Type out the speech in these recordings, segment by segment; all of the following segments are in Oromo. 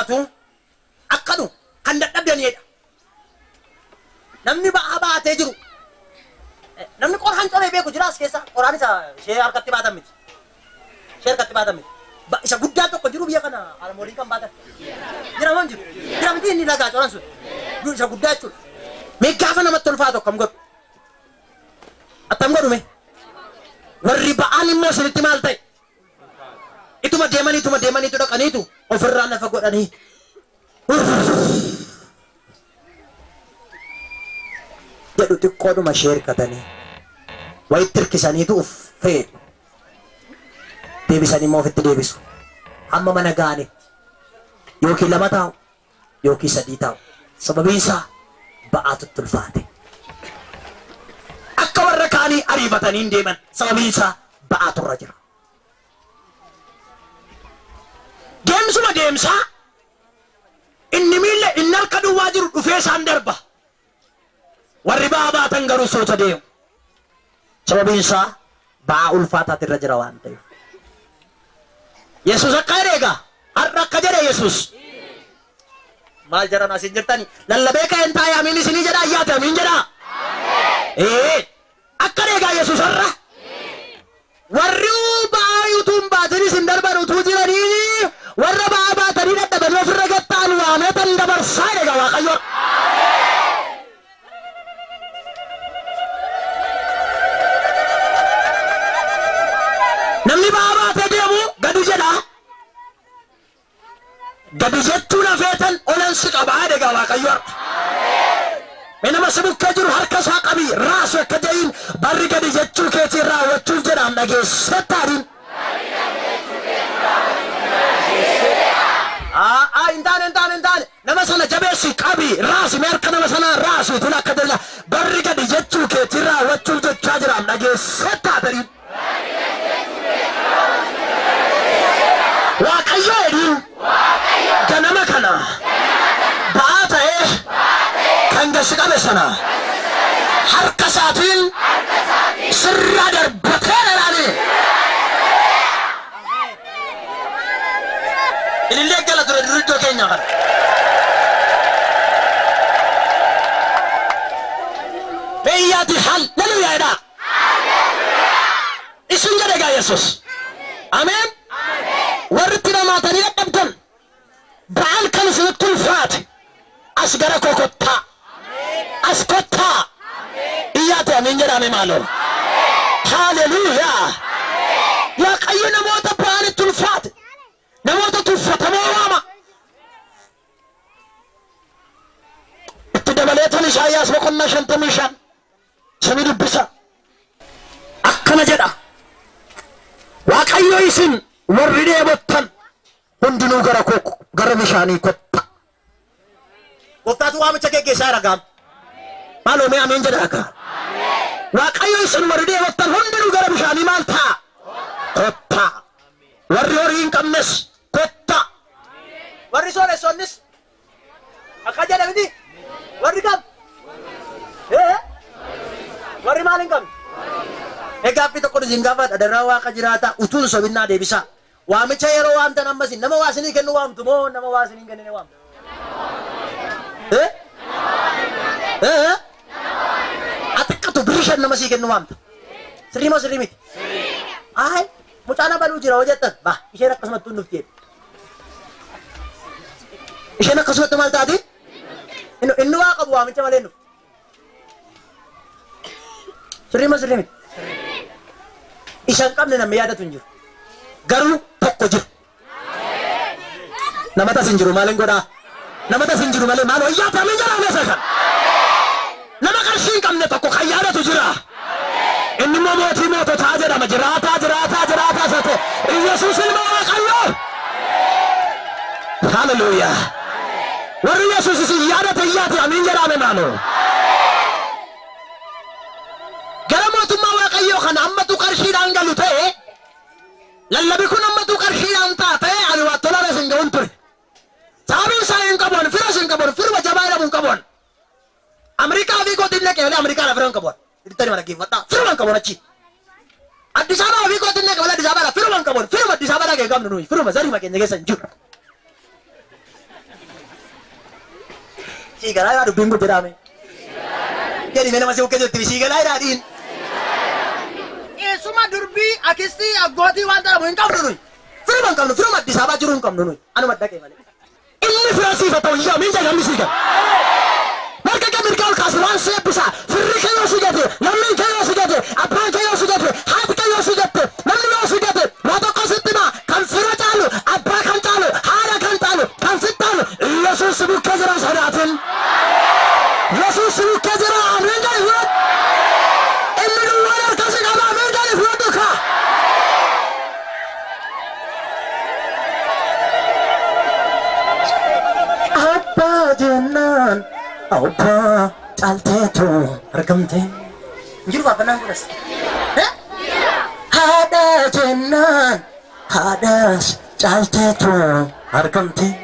baatu akkanu kan dadhabdanidha. Namni ba'aa baatee jiru namni qoraan coree beeku jira as keessa qoraan isa ishee harkatti baatan miti. Ishee harkatti baatan miti. Isa guddaa tokko jiru biyya kana harmoolii kan baatan. Jira moo jiru? Jira miti inni lagaa coran sun. Isa guddaa jechuudha. Mee gaafa namatti ulfaatu akkam godhu? Attam godhu mee? Warri ba'aan immoo isinitti maal ta'e? Ituma deemaniitu dhaqaniitu ofirraa lafa godhanii. Jedhu xiqqoodhuma ishee hirkatanii wayitti hirkisaniitu uf feedu. Deebisanii immoo ofitti deebisu. Hamma mana ga'anitti yookiin 2 taa'u yookiin 3 taa'u. Sababiin isaa ba'aatutti ulfaate. Akka warra kaanii ariifatanii hin deeman sababiin isaa ba'aaturra jira. Deemsuma deemsaa inni miille inni harka duwwaa jiru dhufee isaan darba. Warri ba'aa baatan garuu soota deemu. Sababiin isaa ba'aa ulfaataatu irra jira waan ta'eef. Yesus akka ereega har'a akka jedhe Yesus. Maal jedhan asin jirtani lallabee ka'een taa'ee amiin isinii jedha ayyaate amiin jedha. Akka ereega Yesus har'a. Warri ba'aa yuutuun baatanii isin darban utuu jiranii warra ba'aa baatanii dadhabanii ofirra gattaan waameetan dabarsaa eega Waaqayyo. Namni ba'aa baatee deemu gadi jedha. Gadi jettuu lafeetan olansi qabaa eega Waaqayyo. Nama si bukkee jiru harka isaa qabii raasu akka jedhiin barri gadi jechuu keetii raawwachuuf jedhaan dhageessataadhiin. Hin taane nama sana jabeessi qabii raasi mee harka nama sana raasu tun akka jedhina barri gadi jechuu keetii raawwachuuf jechaa jiraan dhageessataadhiin. Waaqayyo edhiin ganama kana ba'aa ta'ee kan gasi qabe sana harka isaatiin sirraa darbatee dhalaale. Ilillee gala ture duriddoo keenya kana. Beeyyaati halleluuyaadha. Isin jedhe gaa Yesus. Ameen. Warri itti namaatanii dadhabdan ba'aan kan isinitti ulfaate as gara koo kottaa. As kottaa. Iyyaate amiin jedhame maaloo. Haalleluuyaa. Waaqayyo namoota ba'aan itti ulfaate namoota tuffatamoo waama. Itti dabaleetan Isaayyaas 55 sami dubbisa. Akkana jedha. Waaqayyo isin warri dheebottan hundinuu gara bishaanii kotta. Gooftaatu waamicha geggeessaa ragaam. Maaloo mee amiin jedha akka. Waaqayyo isin warri dheebottan hundinuu gara bishaanii maal ta'a? Kotta. Warri horii hin qabnes kotta. Warri sooressoonnis akka jedha miti. Warri kam? Warri maal hin qabne? Gaaffii tokko isin gaafadha darraa Waaqa jiraata utuun sobinnaa deebisaa. Waamicha yeroo waamtan ammas nama waa isinii kennu waamtu moo nama waa isinii kennine waamtu? Atiqqatu birishan nama sii kennu waamta. Sirrii moo sirrii miti? Mucaan baluu jira hojjettan bah isheen akkasumatti nuuf jedhu. Isheen akkasumatti maal taati? Inni waa qabu waamicha malee nuuf. Sirrii moo sirrii miti? Isaan qabne namni yaadatu hin jiru. Garuu tokko jiru. Namatas hin jiru maaliin godhaa? Namatas hin jiru malee maal wayyaata amiin jedhaa meeshaa kan? Nama qarshii hin qabne tokko kan yaadatu jira. Inni immoo mootii moototaa jedhama. Jiraataa isa ta'e. Yesuus ilma Waaqayyoo. Haalleluuyaa. Warri Yesuus isin yaadate iyyaate amiin jedhame maaloo. Gara mootummaa Waaqayyoo kana ammatu qarshiidhaan galu ta'e lallabi kun ammatu qarshiidhaan taate ani waa tolara isin ga'uun ture. Sababiin isaa hin qabuun fira isin qabuun firuma jabaa jedhamu hin qabuun. Amerikaa fi gootiin naqee Amerikaa lafa hin qabuun. Itti mana geeffadhaa firuma hin qabuun achi. Addis Ababa fi gootiin naqee Addis Ababa firuma hin qabuun firuma Addis Ababa dhaqee qabnu nuyi firuma zarii makeenya keessa hin jiru. Sigala ira dubingu jedhame. Jadi mana masih oke jotti sigala ira din. Suma durbi akisti agoti wanta ramu ingkau dulu. Firman kamu firman di sahabat jurun kamu dulu. Anu mat dake male. Ini frasi foto ya minta kami siga. Mereka kami kau kasuran siap bisa. Firman kayo sigate, namin kayo sigate, apa kayo sigate, hat kayo sigate, namin kayo sigate. Wato kasitima kan firatalu, apa kan talu, hara kan talu, kan sitalu. Yesus buka jalan sadatin. Yesus buka jalan amin kayo. Jenan, apa calte tu rekamte? Juru apa nang kuras? Ada jenan, ada calte tu rekamte.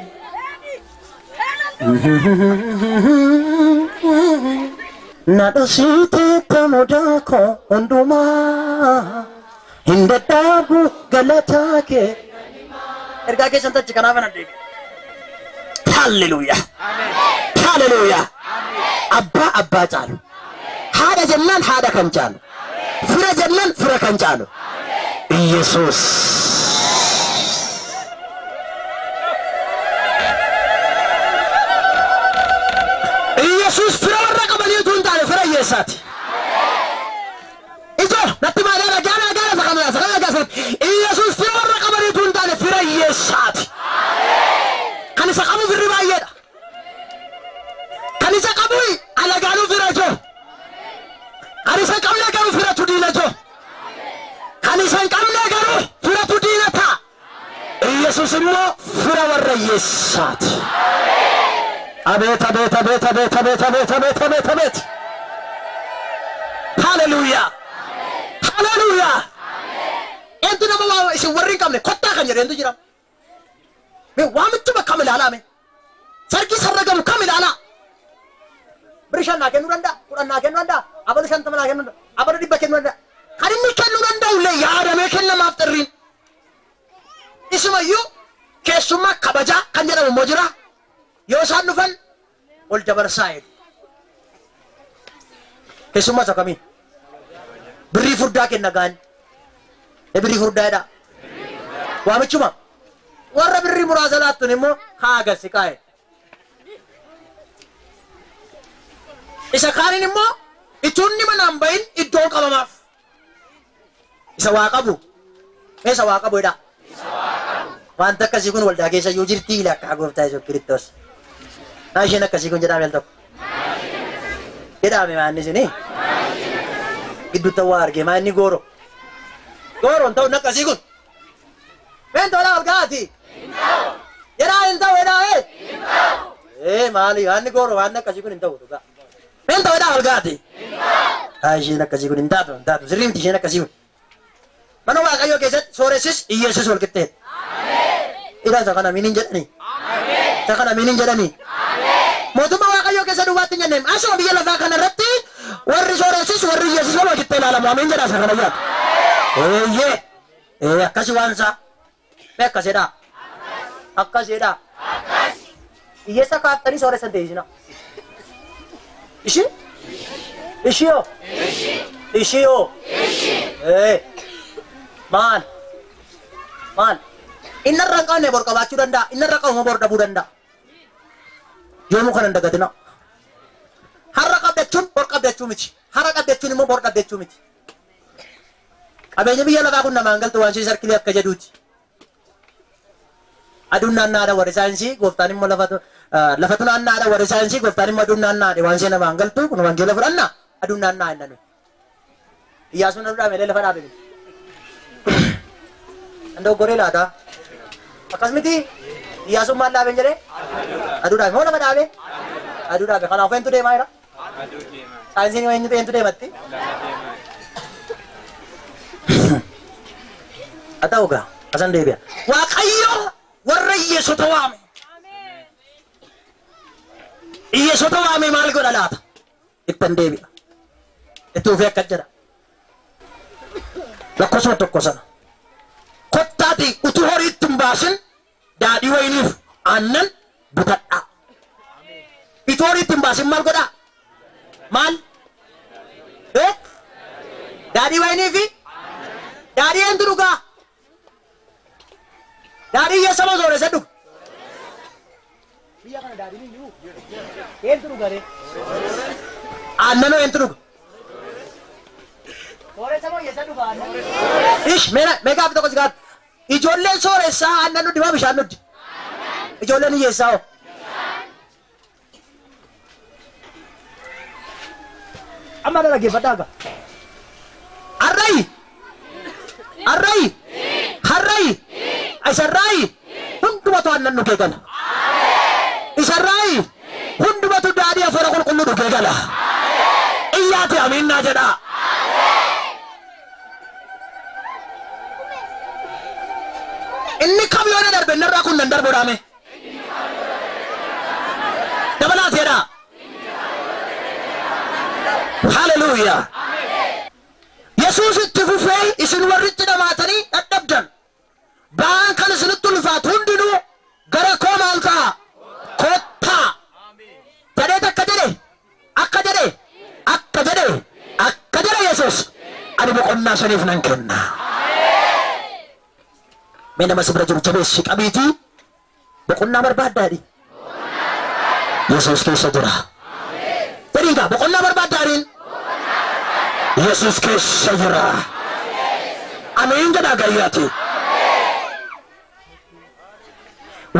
Nada siti tamodako onduma, hinda tabu galatake. Erga ke santa cikana bana dek. Hallelujah. Hallelujah. Abba jalu. Hada jannan hada kan jalu. Fira jannan fira kan jalu. Yesus. Yesus fira warra qabani tuntale fira yesati. Itu natti madara gana sakala gasat. Yesus fira warra qabani tuntale fira yesati. Kanisa kamu firribayeda. Kanisa kamu ala galu firajo. Kanisa kamu la galu firatu dinajo. Kanisa kamu la galu firatu dinata. Yesus mo fira warra yesat. Abet. Hallelujah. Hallelujah. Entu nama wa isi warri kamne kotta kan jere entu jira. Me wamituma kamil ala me sarki sarragam kamil ala brishan na kenu randa kuran na kenu randa abadu shantama na kenu randa abadu dibba kenu randa harinni kenu randa ulle yaada me kenna maftarin isma yu kesuma kabaja kanjara mojira yo sanufan ol jabar said kesuma sakami bri furda kenna gan e bri furda da wamituma warra birri murasalatun immo haga sikai isa kanin immo itunni manambain iddon qabamaaf isa waaqabu ida wanta akkasii kun waldaa keessa yoo jirti ila akka gooftaa Yesuus Kiristoos naa isheen akkasii kun jedhame al tokko jedhame maanni sini giddu ta'uu arge maanni gooroon ta'u akkasii kun Vento la orgati. Era entau era mali anni goro anna kasi kun entau tuga. Vento era orgati. Ai jina kasi kun indato sirim jina kasi. Mano wa kayo keset soresis Yesus wal kete. Amen. Ira sakana minin jedani. Amen. Sakana minin jedani. Amen. Motuma wa kayo keset duwati nyanem. Aso biya la kana ratti warri soresis warri Yesus wal kete la amin jada sakana ya. Akasi wansa. Akasida. Iyesa kattani sore sandejina. Ishio. Man. Inna rangka ne bor kabachu danda. Inna rangka mo bor dabu danda. Jomu kanan dagatina. Haraka betun bor kabetchu miti. Haraka betun mo bor kabetchu miti. Abenya biya laga kun namangal tuwan si sarkili akka jaduti. Adunna nada warisansi goftani mo lafatuna nada warisansi goftani mo adunna nada wansi na mangal tu kun wangela furanna adunna nada nanu iya sunu da mele lafana be ando gorela da akasmiti iya summa la benjere aduda mo na madabe aduda be kana fentu de maira sainsi ni wentu entu de matti atauga asan de be wa kayyo warra Yesu tawame Yesu tawame mal ko dalata ittan debi etu fe kajjara la koso to kosana kottati utu hori tumbasin dadi waynif annan butadda Itori timbasin mal goda. Mal. Dari waini fi. Dari enduruga. Dari ya sama zore sadu. Biya kan dari ni yu. Enduruga re. Annano enduruga. Zore sama ya sadu ga. Ish mega abto ko sigat. Ijolle zore sa annano diba bishan nudi. Ijolle ni yesao. Amana lagi badaga. Array. Harray. Asaray. Hundu batu annanu kegala. Isaray. Hundu batu dari afara kullu kegala. Iyati aminna jada. Inni kamyona darbe narra kun nandar bodame. Dabala tiada. Hallelujah. Yesus ittifufee isin warritti dhamaatanii dadhabdan. Ba'aan kan isinitti ulfaatu hundinuu gara koo maal ta'a? Kottaa. Jedhee akka jedhe Yesus ani boqonnaa saniif nan kenna. Mee nama si bira jiru jabeessi qabiitii boqonnaa barbaaddaadhi. Yesus keessa jira. Jedhiigaa boqonnaa barbaaddaadhiin. Yesus keessa jira. Amiin jedhaa gayyaati.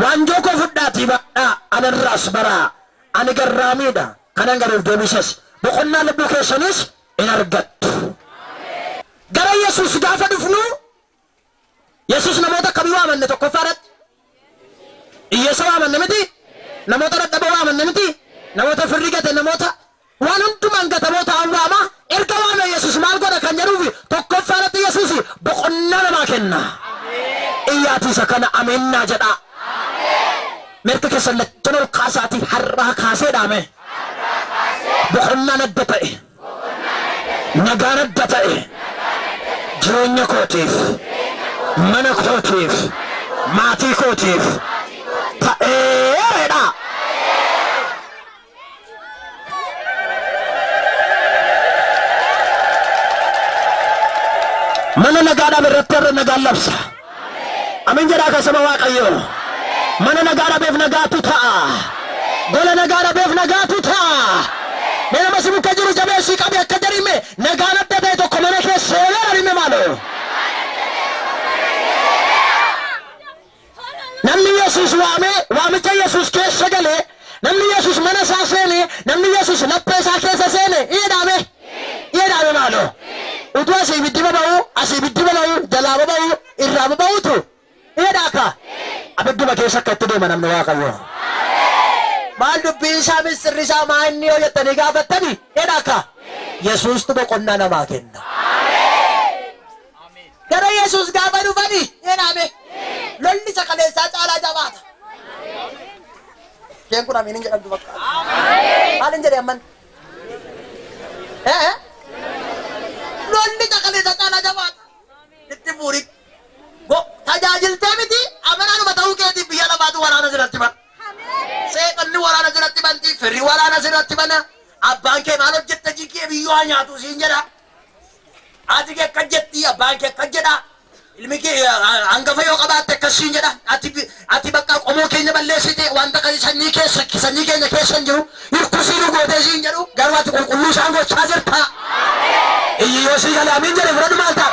Waanjoo koo fudhaatii badhaa anarraas baraa ani garraamiidha kanan garuuf deebisas boqonnaa lubbuu keessanis in argattu. Gara Yesus gaafa dhufnu Yesus namoota akkamii waamanne tokkoffaadhaatti? Hiyyeessa waamanne miti? Namoota dadhaboo waamanne miti? Namoota firri gate namoota waan hundumaan gatamoota waama erga waame Yesus maal godha kan jedhuufi tokkoffaadhaatti Yesus boqonnaa namaa kenna. Iyyaati isa kana aminnaa jedha. Merka keessa lachan ol kaasaati har'aa kaasee dhaame. Boqonnaan adda ta'e. Nagaan adda ta'e. Jireenya kootiif. Mana kootiif. Maatii kootiif. Ta'eedha. Mana nagaadhaaf irratti irra nagaan labsa. Amin jedhaa kasama Waaqayyoo. Mana nagaadhaaf nagaatu ta'a. Gola nagaadhaaf nagaatu ta'a. Mee nama si muka jiru jabeessii qabe akka jarime nagaan adda ta'e tokko mana keessa oolarime maaloo. Namni Yesus waamicha Yesus keessa galee namni Yesus mana isaa seene namni Yesus laphee isaa keessa seene iidhaame maaloo. Utuu asii biddiba ba'u jalaa ba'u irraa ba'utu iidhaaka abidduma keessa akka itti deema namni Waaqayyoo. Maal dubbii isaa misirri isaa maa inni yoo jettanii gaafattani iidhaaka Yesuustu boqonnaa namaa kenna. Gara Yesus gaafa dhufani iidhaame lolli isa kaleessaa caalaa jabaata. Keen kun amiin hin jedhamtu bakka. Maal hin jedhe amman? Lolli isa kaleessaa caalaa jabaata. Itti fuuri. Tajaajiltee miti amanaanuma ta'uu keetiif biyya lafaatu waraana jiratti bana. Seeqanni waraana jiratti banti firri waraana jiratti bana. Abbaan kee maal hojjette jikee biyyoo haa nyaatu siin jedha. Ati kee akka jetti abbaan kee akka jedha. Ilmi kee hangafa yoo qabaatte akkas siin jedha. Ati bakka qomoo keenya balleessite wanta sanyii keenya keessa hin jiru hirkusii nu gootee siin jedhu garuu ati qulqulluu isaan gochaa jirta. Iyyoo sii galee amiin jedhe fudhadhu maal ta'a?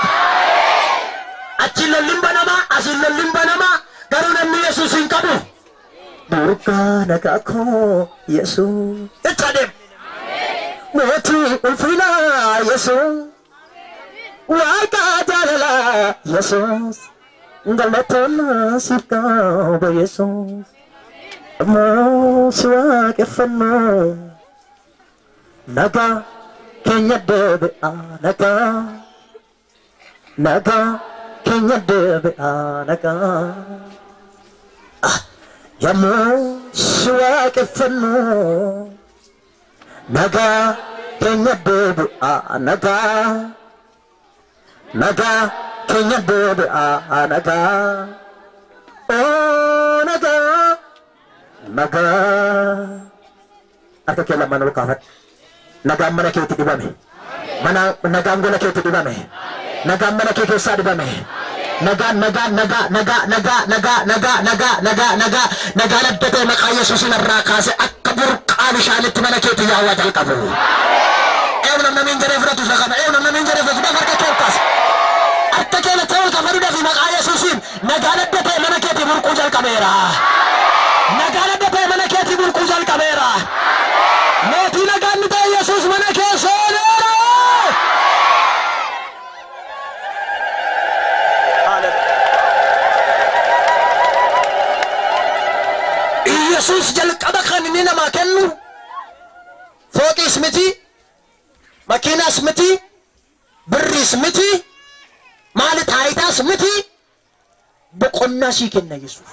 Achiin lolliin banamaa asiin lolliin banamaa garuu namni Yesuus hin qabu. Durgaa nagaa koo Yesuus. Itti adeemu. Mootii ulfinaa Yesuus. Waaqa jaalalaa Yesuus. Galatoon siif qaba Yesuus. Ammoo si waaqeffannoo. Nagaa keenya deebi'a nagaa. Nagaa. Kenya deebi'a nagaa. Yemmuu si waaqeffannoo. Nagaa keenya deebi'a nagaa. Nagaa keenya deebi'a nagaa. Oo nagaa. Nagaa. Akka kee lamaan ol kaafadhu. Nagaan mana keetti dibame. Nagaan gola keetti dibame. Nagaan mana kee keessaa dibame. Nagaan addatee maqaa Yesuusin irraa kaase akka burqaa bishaanitti mana keetti yaa'uu jalqabu. Eewwan namni hin jiree fudhatu fakkaata. Eewwan namni hin jiree fudhatu harka kee kaas. Akka keenya ta'uu kafaluudhaaf maqaa Yesuusin nagaan addatee mana keetti burquu jalqabeera. Nagaan addatee mana keetti burquu jalqabeera. Mootii nagaan ni ta'e Yesuus mana kee seeneera. Yesuus jalqaba kan inni namaa kennu fooqiis miti, makiinaas miti, birriis miti, maali taayitaas miti, boqonnaa sii kenna Yesuus.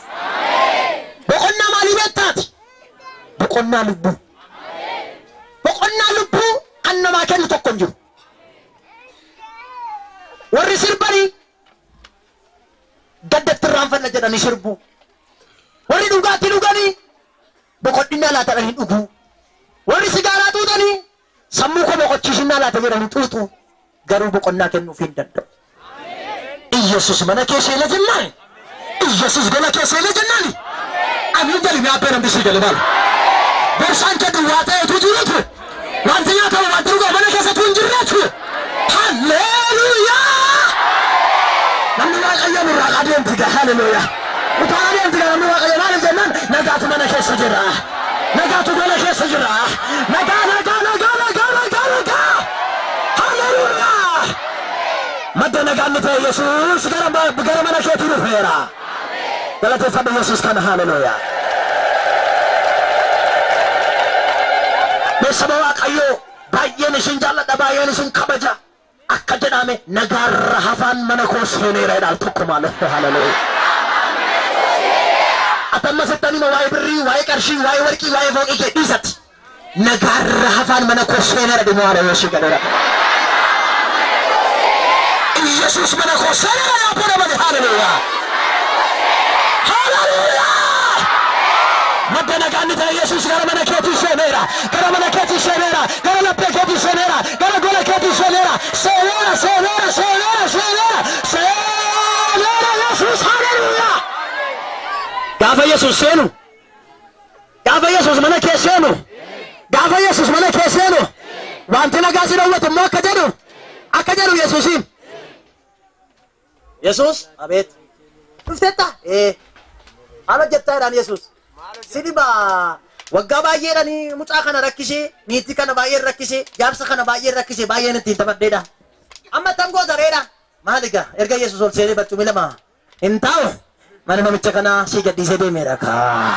Boqonnaa maalii beektaati? Boqonnaa lubbuu. Boqonnaa lubbuu kan namaa kennu tokko hin jiru. Warri sirbanii gaddatti irraanfanna jedhanii sirbuu. Warri dhugaatii dhuganii boqonnaa laata jedhanii dhuguu. Warri sigaaraa xuuxanii sammuu koo boqochiisinaa laata jedhanii xuuxuu. Garuu boqonnaa kennuuf hin danda'u. Yesuus mana kee seenee jennaan. Yesuus gola kee seenee jennaan. Amin jali mi abbaan bisi gale bal. Borsaan kee duwwaa ta'etu jirutu. Wanti nyaatamu wanti dhugamu mana keessatti hin jirreetu. Halleluuyaa. Namni waaqayyoon irraa qadeemti gaa halleluuyaa. Utaalee anti namni waaqayyo maal jennaan nagaatu mana keessa jira. Nagaatu gola keessa jira. Nagaa. Halleluuyaa. Madda nagaan ni ta'e Yesuus gara mana keetii dhufeera. Galateeffadhu Yesuus kana halleluuyaa. Saba waaqayyoo baay'een isin jaalladha baay'een isin kabaja. Akka jedhame nagaarra hafaan mana koo seeneera jedhaan tokko maaliif halleluuyaa. Atamma settanii waa'ee birrii, waa'ee qarshii, waa'ee warqii, waa'ee fooqii kee dhiisatti. Nagaarra hafaan mana koo seeneera dhimoo halleluuyaa gadheera. Yesuus mana koo seeneera yaaboo namani halleluuyaa. Halleluuyaa. Madda nagaan ni ta'e Yesuus gara mana keetii seeneera. Gara mana keetii seeneera. Gara laphee keetii seeneera. Gara gola keetii seeneera. Seeneera Yesuus halleluuyaa. Gaafa Yesuus seenu. Gaafa Yesuus mana kee seenu. Gaafa Yesuus mana kee seenu. Wanti nagaa si dhowwatu immoo akka jedhu Yesuusiin. Yesuus abeet. Dhuftetta? Haala jettaadhaan Yesuus. Sidiba waggaa baay'eedhaan mucaa kana rakkisee, niitii kana baay'ee rakkisee, jaarsa kana baay'ee rakkisee baay'een ittiin taphadheedha. Amma tangoo dareedha. Maaliga erga Yesuus ol seenee barcumii lama hin taa'u. Mana namicha kana si gadhiisee deemeera kaa.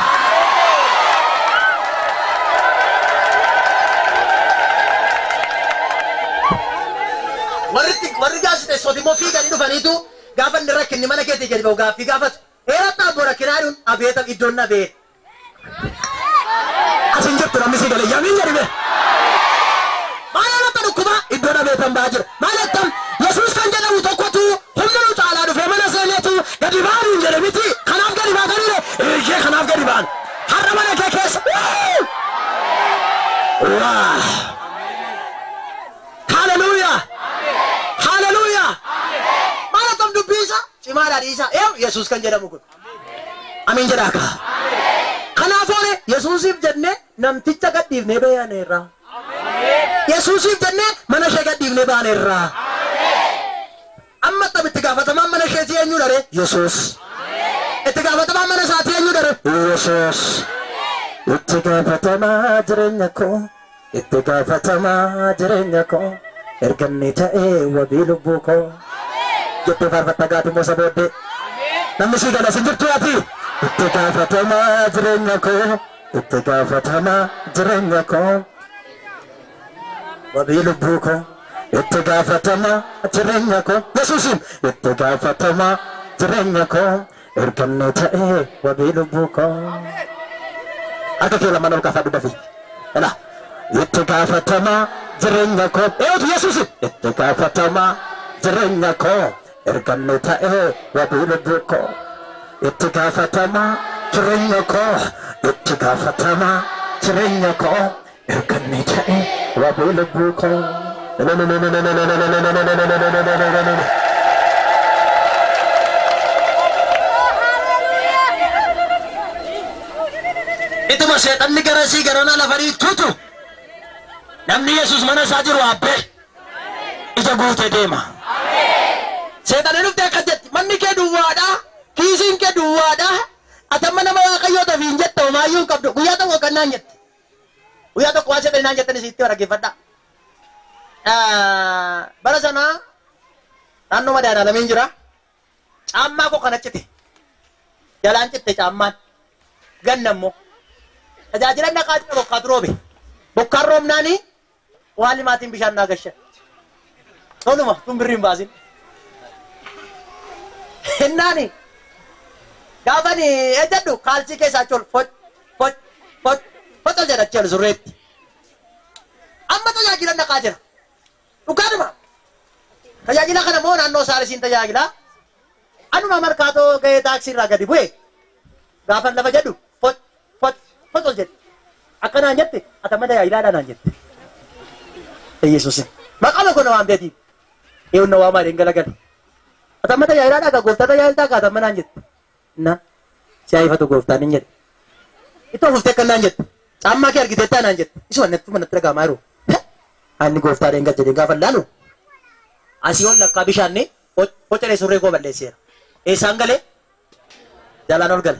Warri gaasite soodimmoo fiiganii dhufaniitu gaafa inni rakkinni mana keetii gadi ba'u gaaffii gaafatu. Eeratti abbo rakkinaaduun abeeta iddoon abeet. Asin jirtu namni si galee yamiin jedhime. Maal irratti dhukkuba iddoon abeetan ba'aa jira. Maal jettam Yesuus kan jedhamu tokkotu humna nu caalaa dhufee mana seeneetu gadi ba'anii hin jedhe miti. Kanaaf gadi baataniire eeyyee kanaaf gadi ba'an. Har'a mana kee keessa. Halleluuyaa. Halleluuyaa. Maal jettam dubbii isaa cimaadhaa dhiisaa. Yesuus kan jedhamu kun. Amiin jedhaa kaa. Kanaafuu Yesuusiif jennee namticha gadhiifnee baaneerra. Yesuusiif jennee mana ishee gadhiifnee baaneerra. Amma itti gaafatamaan mana isheetii eenyu dha? Yesuus. Itti gaafatamaan mana isaatii eenyu dha? Yesuus. Itti gaafatamaa jireenya koo. Itti gaafatamaa jireenya koo. Erganni ta'ee wabii lubbuu koo. Jettee faarfatta gaatimoo sabooddee. Namni sii gala sin jirtu ati. Itti gaafatamaa jireenya koo. Itti gaafatamaa jireenya koo. Wabii lubbuu koo. Itti gaafatamaa jireenya koo. Yesuusin itti gaafatamaa jireenya koo. Erganni ta'ee wabii lubbuu koo. Akka kee lamaan ol kaafadhu dafii. Ela. Itti gaafatamaa jireenya koo. Eeyyatu Yesuusin itti gaafatamaa jireenya koo. Erganni ta'ee wabii lubbuu koo. Itti gaafatamaa jireenya koo. Itti gaafatamaa jireenya koo. erkanni ta'e wabii lubbuu koo. Ituma seexanni gara sii garana lafarii tutu namni Yesuus mana isaa jiru abbee ija guutee deema. Seexanni dhuftee akka jetti manni kee duwwaadha kiisiin kee duwwaadha atamma nama Waaqayyoo tafiin jette homaayyuu hin qabdu guyyaa tokko kannaan jette guyyaa tokko waan seexanii naan jettani sitti waraggeeffadha. Bara sana naannoo madaala lameen jira caammaa koo kana cite jalaan citte caammaan ganna immoo tajaajila naqaa jira bokkaatu roobe bokkaan roobnaanii waan limaatiin bishaan naa gashan toluma tun birriin baasin hinnaani gaafani ejjadhu kaalsii keessaa chol focol jedhacheel surreetti amma tajaajila naqaa jira dhugaadhuma tajaajila kana moo naannoo saalisiin tajaajila anuma markaatoo ga'ee taaksii irraa gadi bu'e gaafan lafa jedhu focol jedhe akkanaan jette atamma tajaajilaadhaan naan jette Yesuusin maqama kun waan beetiif eewna waa maaliin galagala atamma tajaajilaadhaa ka gooftaa tajaajiltaa ka atamma naan jette na si haifatu gooftaan hin jedhe itoo fuftee akkanaan jette caammaa kee argiteettaa naan jette isuma natti dhagaamaa jiru Ani gooftaa dhenga jedhee gaafa laalu asii ol lakkaa bishaanni pocalee surree koo balleesseera. Eessaan galee jalaan ol gale.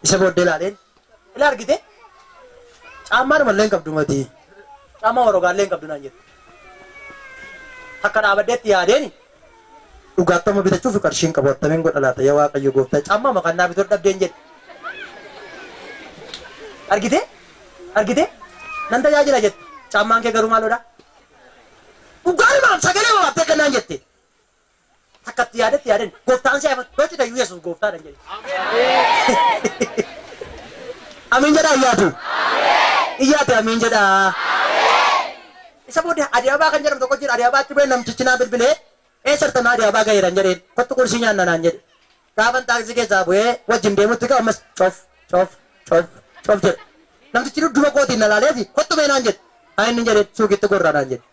Isa booddee laaleen ila argite caammaan mallee hin qabdu mati. Caammaa warogaallee hin qabdu naan jette. Akka dhaabaddeetti yaadeeni dhugaatama bitachuuf qarshiin qabu attameen godha laata yaa Waaqayyo gooftaa caammaa maqannaa bitoo dhabdeen jedhe. Argite nan tajaajila jette. Caammaan kee garuu maalodha? Dhugaadhumaan sagalee babaattee kannaan jette. Akkatti yaaden gooftaan si haifatu gochi tayyuu Yesuus gooftaadhaan jedhe. Amiin jedhaa iyyaatu. Iyyaate amiin jedhaa. Isa booddee Adiyaabaa kan jedhamu tokko jira Adiyaabaatti ba'e namtichi naa bilbilee eessartan Adiyaabaa gaheeran jedheen kottu qursii nyaanna naan jedhe. Gaafan taaksii keessaa bu'ee wajjin deemutti qabu ammas coof jedhe. Namtichi dudduma kootiin na laaleefi kottu mee naan jedhe. Ayin jedhe suuqitti gorraadhaan jedhe.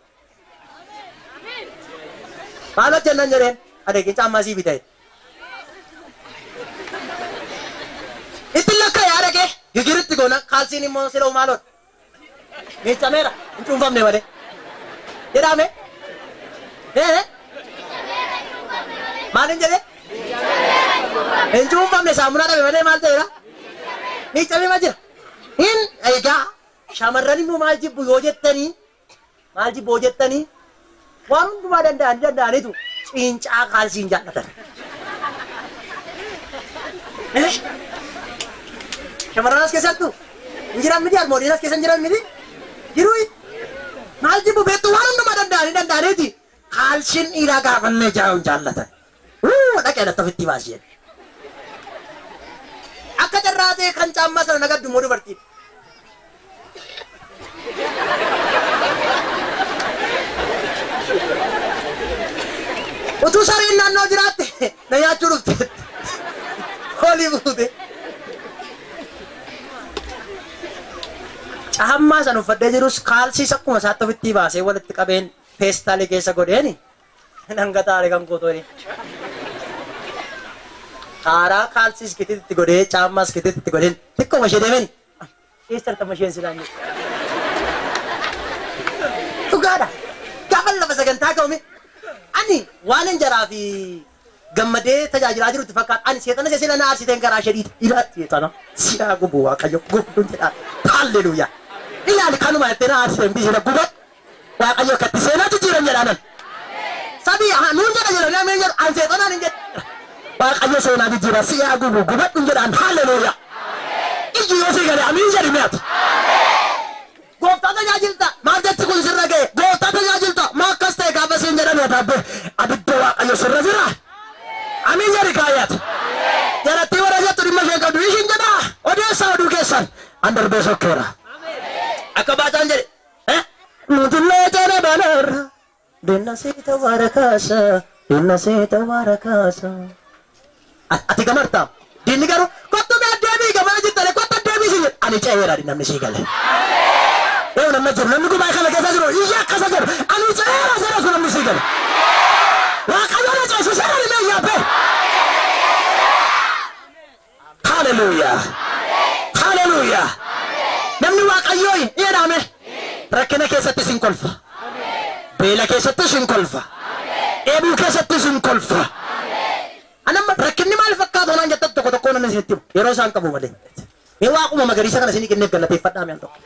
Maal hojjennan jedheen adeekin caammaa sii bita'e. Ittiin lakka yaada kee gigiritti goona kaalsiin immoo sila'u maaloodha. Miicameera hin cuunfamne malee. Jedhame? Maalin jedhe? Hin cuunfamne saamunaa dhabe malee maal ta'eera? Miicamee ma jira? Hin egaa shamarran immoo maal jibbu yoo jettanii waan hundumaa danda'anitu ciincaa kaalsiin jaallatan. Shamarran as keessattu hin jiran miti almoodiin as keessa hin jiran miti jiru maal jibbu beektu waan hundumaa danda'aniiti kaalsiin dhiiraa gaafannee jaa'uun jaallatan. Dhaqee dhatta ofitti baasee akka carraa ta'e kan caammaa sana nagaddu immoo dubartiin. Utuu sareen naannoo jiraatte na nyaachuu dhufte hoolii buute. Caammaa sana uffadhee jirus kaalsiis akkuma isaatti ofitti baasee walitti qabeen peestaalii keessa godheeni dhangataare kan gootooni. Kaaraa kaalsiis kititti godhee caammaas kititti godheen xiqqoo mashee deemeni eessarta masheen silaan jedhe. Dhugaadha gaafa lafa sagantaa ka'ume ani waan hin jaraa fi gammadee tajaajilaa jirutti fakkaata ani seexana seesila na aarsiteen garaa shedhiita ila seexana siyaa gubu Waaqayyo gubduun jedhaa haalleluuyaa ilaali kanuma jettee na aarsiteen bisira gubat Waaqayyo akkatti seenaa jijjiiran jedhaanan sabii nuun jedha jedhanii ameen jedhu an seexanaan hin jedha Waaqayyo seenaa jijjiira siyaa gubu gubadhuun jedhaan haalleluuyaa ijji yoo sii galee amiin jedhi mi'atu gooftaa tajaajilta maal jetti kun sirra ga'e gooftaa tajaajilta maa akkas ta'e gaafa siin jedhan yaataabbe abidda Waaqayyo sirra jira amiin jedhi kaayyaata jalattii warra jettu dhimma ishee qabdu ishiin jedhaa odeessaa oduu keessan an darbee sokkeera akka baacaan jedhe nutullee jala balaarra dinna seeta waara kaasa ati gamartaa dinni garuu kottu mee deebii gamana jittale kottu deebii siin jedhe ani ce'eera namni sii gale waaqayyo nama jiru namni gubaa kana keessa jiru iyya akkasa jiru ani ceera jira sun namni si gala waaqayyo na ceesu seera ni yaabe hallelujah hallelujah namni waaqayyo jedhame rakkina keessatti sin kolfa beela keessatti sin kolfa eebuu keessatti sin kolfa anamma rakkinni maal fakkaatu naan jettu tokko tokko namni sitti yeroo isaan qabu malee mee waaquma magariisa kana isinii kenneef galateeffadhaa mi'an tokko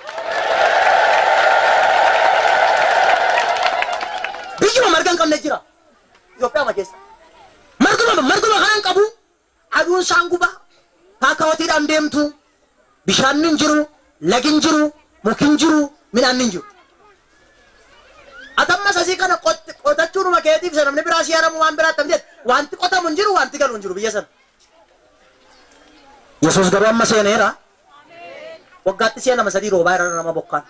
biyyuma margan qabne jira Itoophiyaa ma keessa marguma kanan qabu aduun saanguba kaakaawatiidhaan deemtu bishaan hin jiru lagin jiru mukin jiru midhaan hin jiru atamma sasii kana qotachuun makeetiif namni biraa siyaaramu waan biraa tamjeet wanti qotamu hin jiru wanti galu hin jiru biyya sana Yesuus garuu amma seeneera waggaatti seena masadii roobaa irra nama bokkaan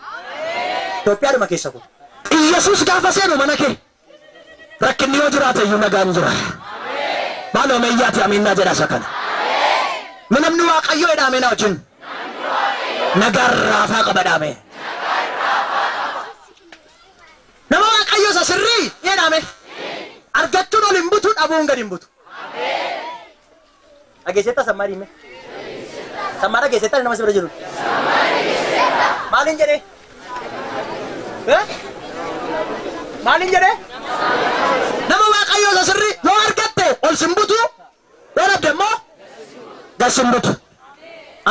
Itoophiyaadhuma keessa kun Yesuus gaafa seenu mana kee rakkinni yoo jiraate iyyuu nagaan jira maaloo meeyyaati amiinnaa jedha isa kana namni waaqayyo jedhame na wajjin nagaan raafaa qaba dhaame nama waaqayyo isa sirrii jedhame argachuun ol hin butu dhabuun gad hin butu dhageessetta sammaadhi hime sammaa dhageessetta nama si bira jiru maaliin jedhee maaliin jedhee nama waaqayyo isa sirrii yoo argatte ol sin butu yoo dhabde immoo gad sin butu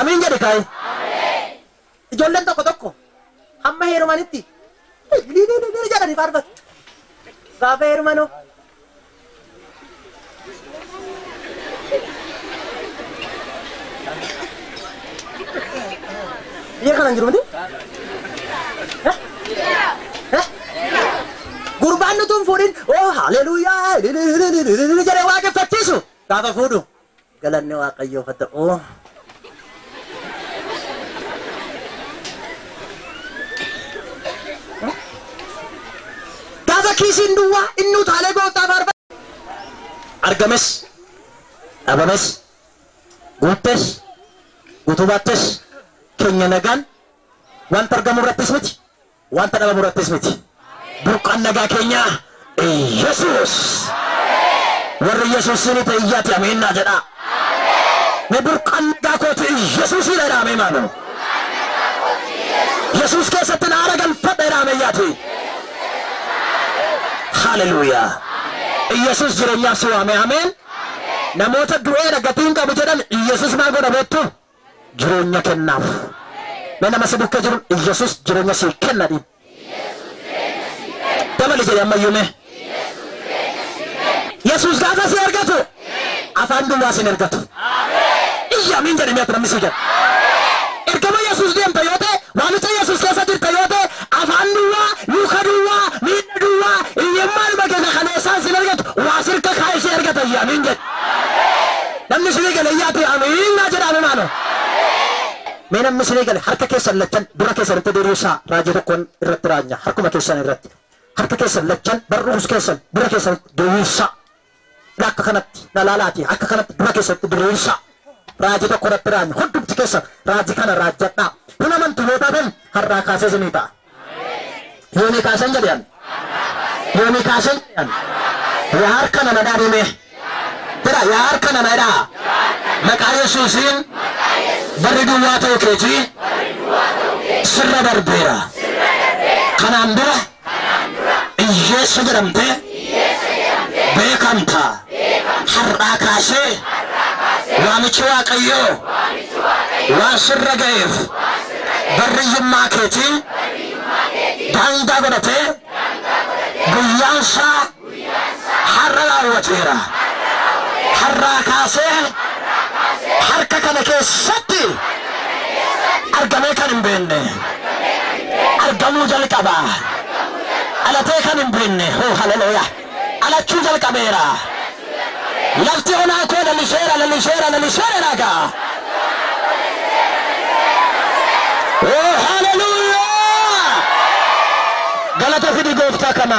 amiin jedhe kaayi ijoolleen tokko tokko hamma heerumanitti jedhanii faarfatu gaafa heerumanoo biyya kanan jiru miti gurbaan nutuun fuudhin oh haleluuyaa jedhee waaqeffachiisu gaafa fuudhu galanni waaqayyoof haa ta'u gaafa kiisiin duwwaa inni utaalee gooftaa faarfatu argames dhabames guuttes guutubattes keenya nagaan wanta argamu irrattis miti wanta dhabamu irrattis miti burqaan nagaa keenya Yesuus warri Yesuusin ta'e iyyaati amiinnaa jedha me burqaan nagaa kooti Yesuusin jedhame maanu Yesuus keessatti naara galfadha jedhame iyyaati hallelujah Yesuus jireenyaaf si waame ameen namoota du'ee gatiin qabu jedhan Yesuus maal godha beektu jireenya kennaaf me nama si bukkee jiru Yesuus jireenya si kenna dhiin dabali jedhe ammayyuume Yesuus gaafa si argatu afaan duwwaa sin argatu iyya amiin jedhe mi'atu namni si jedha ergama Yesuus deemta yoo ta'e waamicha Yesuus keessa jirta yoo ta'e afaan duwwaa luka duwwaa miidha duwwaa iyyammaan bakeessa kaleessaan sin argatu waa sirka kaa'e si argata iyya amiin jedhe namni sinii gale iyyaati amiinnaa jedhame maano mee namni sinii gale harka keessan lachan dura keessan itti diriirsaa raajii tokkoon irratti raanya harkuma keessan irratti harka keessan lachan barruus keessan dura keessan diriirsaa akka kanatti na laalaati akka kanatti dura keessan itti diriirsaa raajii tokko irratti raanya hundumti keessan raajii kana raajjadhaa hin amantu yoo taatan har'aa kaasee sinii ta'a yoomii kaasan jedhan yoomii kaasan jedhan yaa harka nana dhaadhime jira yaa harka nana dhaa maqaa Yesuusiin barri duwwaa ta'u keetii sirra darbeera kanaan dura iyyeessa jedhamtee beekamta har'aa kaasee waamichi waaqayyoo waan sirra ga'eef barriyyummaa keetii daangaa godhatee guyyaansaa har'a raawwateera har'aa kaasee harka kana keessatti argamee kan hin beenne argamuu jalqaba alatee kan hin beenne hoo haleluuyaa alachuu jalqabeera lafti onaa koo laliseera nagaa oh haleluuyaa galata fidi gooftaa kana